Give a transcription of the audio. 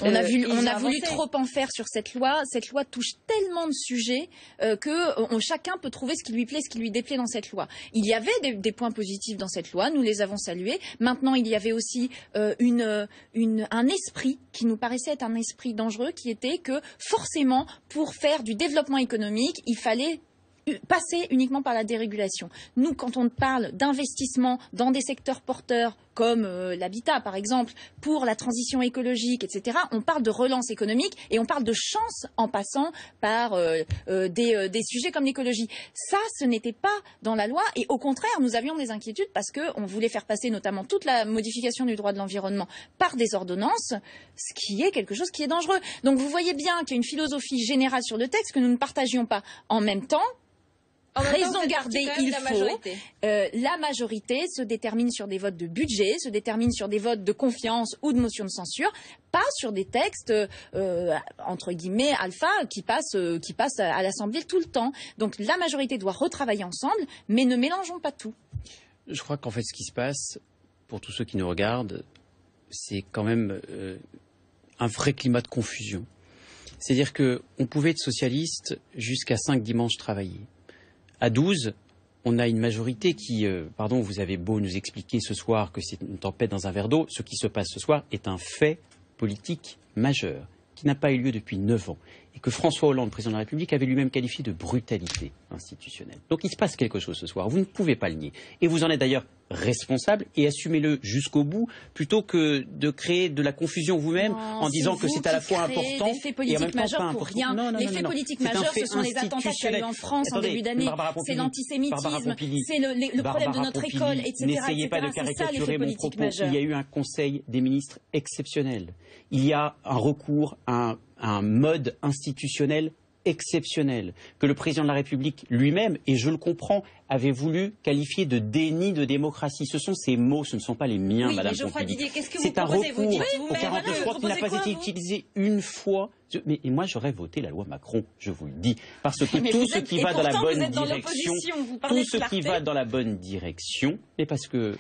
On a voulu trop en faire sur cette loi. Cette loi touche tellement de sujets que chacun peut trouver ce qui lui plaît, ce qui lui déplaît dans cette loi. Il y avait des points positifs dans cette loi, nous les avons salués. Maintenant, il y avait aussi un esprit qui nous paraissait être un esprit dangereux, qui était que forcément, pour faire du développement économique, il fallait passer uniquement par la dérégulation. Nous, quand on parle d'investissement dans des secteurs porteurs comme l'habitat, par exemple, pour la transition écologique, etc., on parle de relance économique et on parle de chance en passant par des sujets comme l'écologie. Ça, ce n'était pas dans la loi et au contraire, nous avions des inquiétudes parce qu'on voulait faire passer notamment toute la modification du droit de l'environnement par des ordonnances, ce qui est quelque chose qui est dangereux. Donc vous voyez bien qu'il y a une philosophie générale sur le texte que nous ne partagions pas. En même temps, raison gardée, il faut. La majorité se détermine sur des votes de budget, se détermine sur des votes de confiance ou de motion de censure, pas sur des textes entre guillemets alpha qui passent à l'Assemblée tout le temps. Donc la majorité doit retravailler ensemble, mais ne mélangeons pas tout. Je crois qu'en fait ce qui se passe, pour tous ceux qui nous regardent, c'est quand même un vrai climat de confusion. C'est-à-dire qu'on pouvait être socialiste jusqu'à 5 dimanches travaillés. À 12, on a une majorité qui, vous avez beau nous expliquer ce soir que c'est une tempête dans un verre d'eau, ce qui se passe ce soir est un fait politique majeur qui n'a pas eu lieu depuis 9 ans et que François Hollande, président de la République, avait lui-même qualifié de brutalité institutionnelle. Donc il se passe quelque chose ce soir, vous ne pouvez pas le nier. Et vous en êtes d'ailleurs responsable et assumez-le jusqu'au bout plutôt que de créer de la confusion vous-même en disant que c'est à la fois important et en même temps pas important. Rien. Les faits politiques majeurs, ce sont les attentats qu'il y a eu en France en début d'année, c'est l'antisémitisme, c'est le problème de notre école, etc. N'essayez pas de caricaturer mon propos. Il y a eu un conseil des ministres exceptionnel. Il y a un recours à un mode institutionnel exceptionnel que le président de la République lui-même, et je le comprends, avait voulu qualifier de déni de démocratie. Ce sont ces mots, ce ne sont pas les miens, Madame Pompili. C'est un recours au 49.3 qui n'a pas été utilisé une fois. Mais moi, j'aurais voté la loi Macron, je vous le dis, parce que tout ce qui va dans la bonne direction, mais parce que